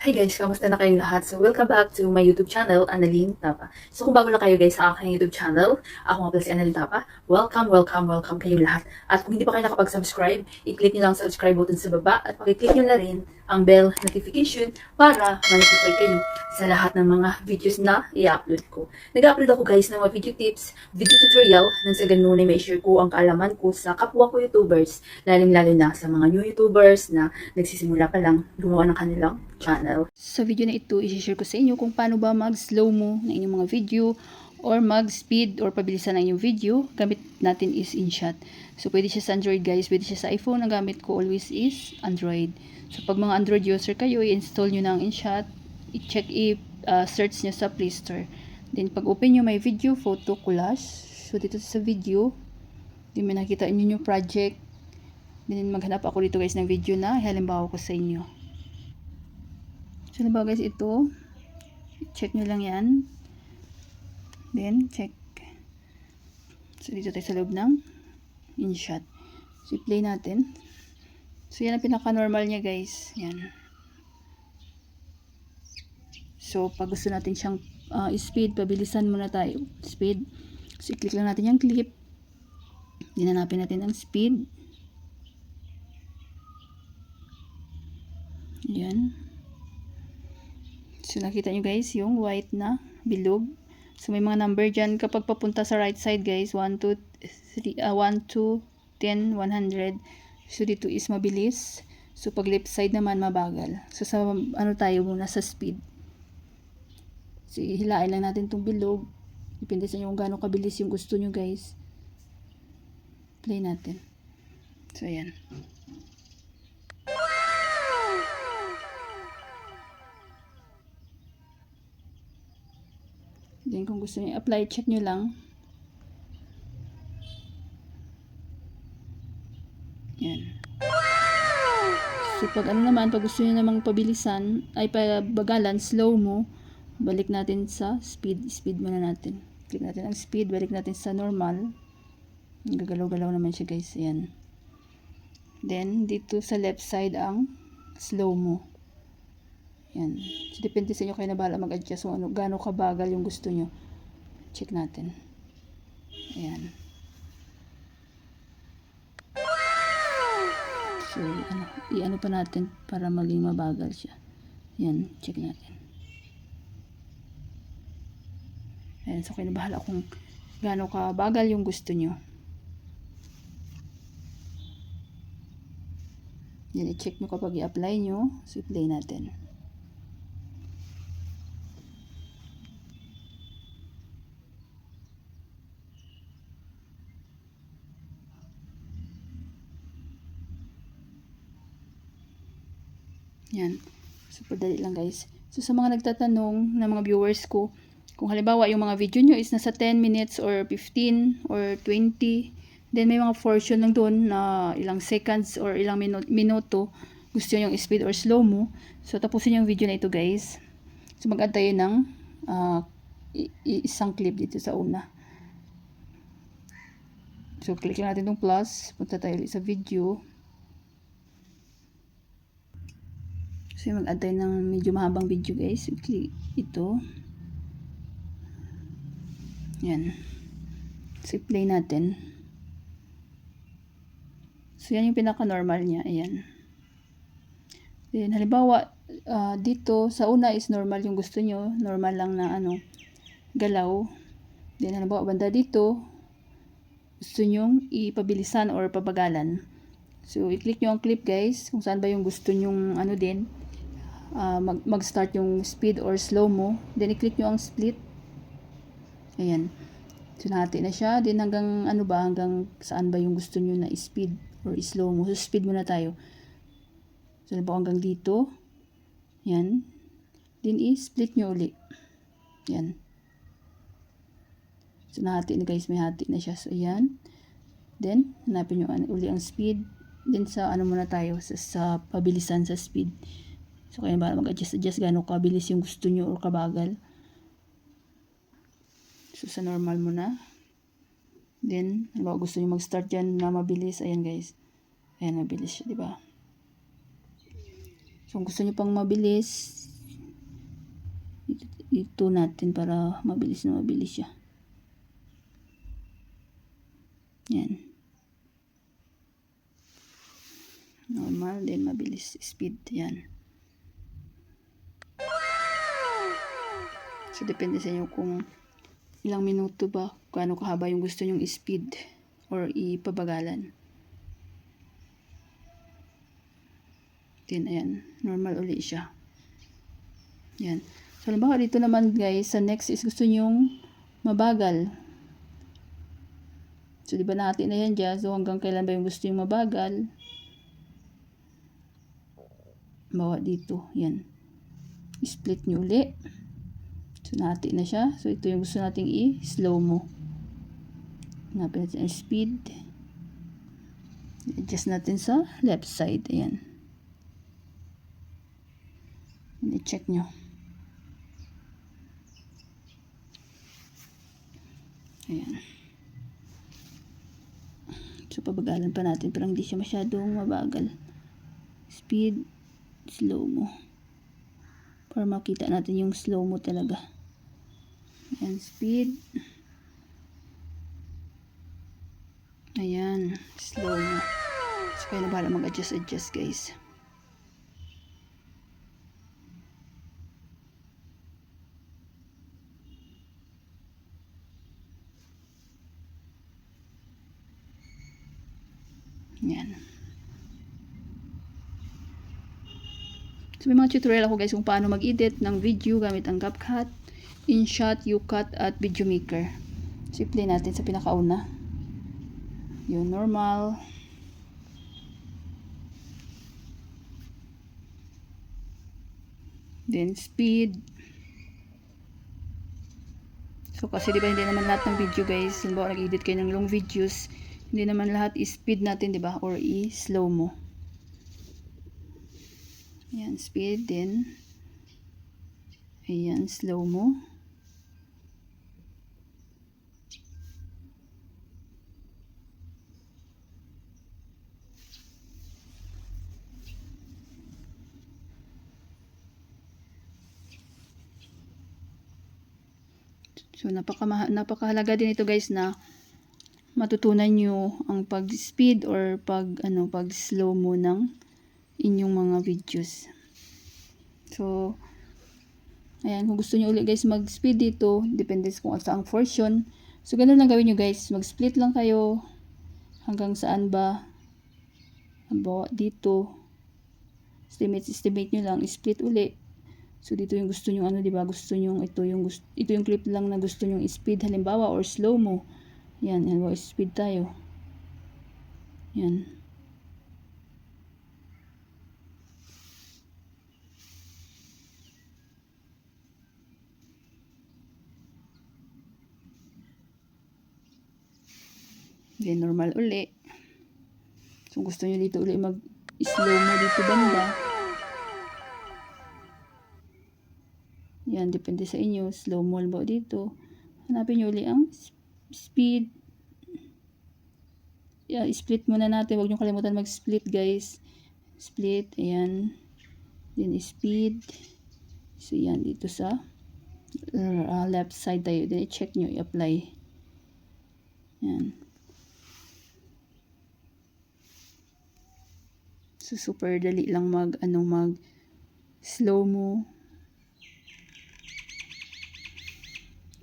Hi guys, kamusta na kayong lahat? So welcome back to my YouTube channel, Annalyn Tapa. So kung bago na kayo guys sa aking YouTube channel, ako nga pala si Annalyn Tapa. Welcome kayong lahat. At kung hindi pa kayo nakapag-subscribe, i-click nyo lang ang subscribe button sa baba at pag-click nyo na rin ang bell notification para ma-notify kayo sa lahat ng mga videos na i-upload ko. Nag-upload ako guys ng mga video tips, video tutorial, nang sa ganun ay may share ko ang kaalaman ko sa kapwa ko YouTubers, lalo na sa mga new YouTubers na nagsisimula pa lang gumawa ng kanilang channel. Sa video na ito, i-share ko sa inyo kung paano ba mag-slow mo ng inyong mga video or mag-speed or pabilisan ng inyong video. Gamit natin is InShot. So, pwede siya sa Android guys, pwede siya sa iPhone. Ang gamit ko always is Android. So, pag mga Android user kayo, i-install nyo ng InShot. I-check, search nyo sa Play Store. Then, pag open nyo, may video, photo, collage. So, dito sa video, yung may nakita nyo yung project. Then, maghanap ako dito guys ng video na halimbawa ko sa inyo. So, halimbawa guys, ito. Check nyo lang yan. Then, check. So, dito tayo sa loob ng InShot. So, i-play natin. So, yan ang pinaka-normal niya guys. Yan. So, pag gusto natin siyang speed, pabilisan muna tayo. Speed. So, i-click lang natin yung clip. Dinanapin natin ang speed. Yan. So, nakita nyo guys, yung white na bilog. So, may mga number dyan. Kapag papunta sa right side guys, 1, 2, 10, 100. So, dito is mabilis. So, pag left side naman, mabagal. So, sa ano tayo muna sa speed. So, hilain lang natin itong bilog. Depende sa inyo kung gaano kabilis yung gusto nyo guys. Play natin. So, ayan. Then, kung gusto niyo apply, check nyo lang. Yan. So, pag ano naman, pag gusto niyo namang pabilisan, ay pabagalan, slow mo, balik natin sa speed. Speed muna natin. Click natin ang speed, balik natin sa normal. Gagalaw-galaw naman siya guys. Yan. Then, dito sa left side ang slow mo. Yan. So, depende sa inyo kayo na bahala mag-adjust kung ano, gaano kabagal yung gusto nyo. Check natin. Ayan. So, i-ano pa natin para maging mabagal siya. Yan. Check natin. Ayan. So, kayo na bahala kung gaano kabagal yung gusto nyo. Yan. I-check nyo kapag i-apply nyo. So, i-play natin. Yan. Super dali lang guys. So sa mga nagtatanong na mga viewers ko, kung halimbawa yung mga video nyo is nasa 10 minutes or 15 or 20, then may mga portion lang doon na ilang seconds or ilang minuto gusto nyo yung speed or slow mo. So tapusin yung video na ito guys. So mag-add tayo ng isang clip dito sa una. So click lang natin itong plus. Punta tayo sa video. So, mag-add tayo ng medyo mahabang video guys. Click ito. Yan. So, play natin. So, yan yung pinaka-normal niya. Ayan. Then, halimbawa, dito, sa una is normal yung gusto nyo. Normal lang na galaw. Then, halimbawa, banda dito, gusto nyong ipabilisan or pabagalan. So, i-click nyo ang clip guys. Kung saan ba yung gusto nyong din. Mag-start yung speed or slow mo. Then, i-click nyo ang split. Ayan. So, nahati na siya. Then, hanggang hanggang saan ba yung gusto nyo na speed or slow mo. So, speed muna tayo. So, hanggang dito. Ayan. Then, i-split nyo uli. Ayan. So, nahati na guys. May hati na siya. So, ayan. Then, hanapin nyo uli ang speed. Then, sa muna tayo. Sa pabilisan sa speed. So, kaya ba mag-adjust gaano kabilis yung gusto nyo o kabagal. So, sa normal muna. Then, halimbawa gusto nyo mag-start dyan na mabilis. Ayan guys. Ayan, mabilis siya, diba? So, kung gusto nyo pang mabilis, ito natin para mabilis na mabilis siya. Yan. Normal, then mabilis. Speed. Yan. So, depende sa inyo kung ilang minuto ba, kung kahaba yung gusto nyong speed or ipabagalan. Then, ayan. Normal ulit siya. Yan. So, halimbawa dito naman guys, sa next is gusto nyong mabagal. So, di ba natin na yan dyan? So, hanggang kailan ba yung gusto yung mabagal? Bawa dito. Yan. Split nyo ulit. So, natin na siya. So, ito yung gusto nating i-slow mo. Hanapin natin ang speed. Adjust natin sa left side. Ayan. I-check nyo. Ayan. So, pabagalan pa natin. Pero hindi siya masyadong mabagal. Speed. Slow mo. Para makita natin yung slow mo talaga. Ayan. Speed. Ayan. Slow mo. So, kaya na bahala mag-adjust guys. Yan. So, may mga tutorial ako guys kung paano mag-edit ng video gamit ang CapCut, InShot, UCut, at VideoMaker. So, i-play natin sa pinakauna. Yung normal. Then, speed. So, kasi diba hindi naman lahat ng video guys, halimbawa nag-edit kayo ng long videos, hindi naman lahat i-speed natin, diba? Or i-slow mo. Ayan, speed din. Ayan, slow mo. So, napakahalaga din ito guys na matutunan nyo ang pag-speed or pag-slow mo ng inyong mga videos. So, ayan, kung gusto nyo ulit guys mag-speed dito, depende kung saan ang version. So, ganun lang gawin nyo guys. Mag-split lang kayo hanggang saan ba. Halimbawa, dito. Estimate nyo lang. Split ulit. So, dito yung gusto nyo, diba? Gusto nyo, ito yung clip lang na gusto nyo speed halimbawa or slow mo. Yan, halimbawa, speed tayo. Yan. Then, normal uli. So, gusto nyo dito uli mag-slow mo dito banda. Yan, depende sa inyo. Slow mo ba dito. Hanapin nyo uli ang speed. Yan, split muna natin. Huwag nyo kalimutan mag-split guys. Split, ayan. Then, speed. So, yan, dito sa left side tayo. Then, i-check nyo, i-apply. Yan. So, super dali lang mag-slow mo.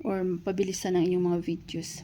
Or pabilisan ng inyong mga videos.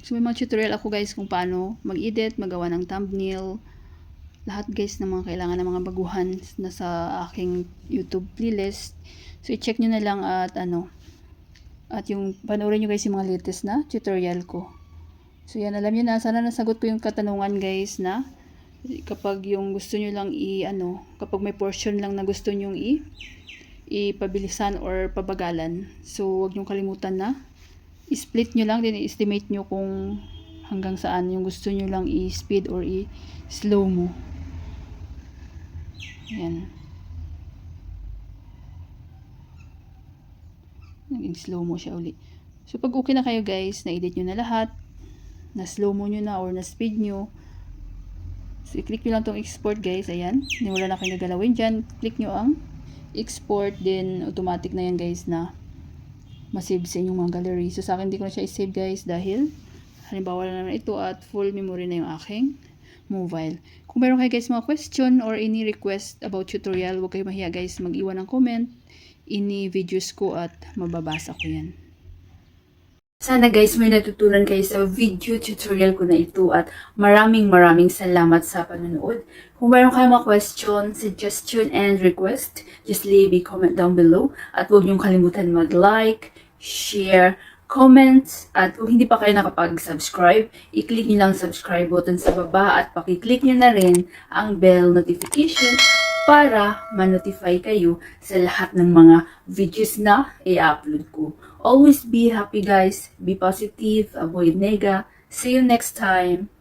So, may mga tutorial ako guys kung paano mag-edit, magawa ng thumbnail. Lahat guys ng mga kailangan ng mga baguhan na sa aking YouTube playlist. So, i-check nyo na lang at yung panoorin nyo guys yung mga latest na tutorial ko. So, yan, alam nyo na, sana nasagot ko yung katanungan guys na kapag yung gusto nyo lang kapag may portion lang na gusto nyo ipabilisan or pabagalan. So, wag nyo kalimutan na i-split nyo lang, din i-estimate nyo kung hanggang saan yung gusto nyo lang i-speed or i-slow mo. Yan. Naging slow mo siya uli. So, pag okay na kayo guys, na-edit nyo na lahat, na-slow mo nyo na or na-speed nyo, so, i-click nyo lang tong export guys. Ayan. Wala na kayo nagalawin dyan. Click nyo ang export. Then, automatic na yan guys na masave sa inyong mga gallery. So, sa akin, hindi ko na siya i-save guys dahil halimbawa na naman ito at full memory na yung aking mobile. Kung meron kayo guys mga question or any request about tutorial, huwag kayo mahiya guys. Mag-iwan ng comment. Ini videos ko at mababasa ko yan. Sana guys may natutunan kayo sa video tutorial ko na ito at maraming salamat sa panonood. Kung mayroon kayong mga question, suggestion, and request, just leave a comment down below. At huwag niyong kalimutan mag-like, share, comment, at kung hindi pa kayo nakapag-subscribe, i-click niyo lang subscribe button sa baba at pakiclick niyo na rin ang bell notification para ma-notify kayo sa lahat ng mga videos na i-upload ko. Always be happy guys, be positive, avoid nega. See you next time.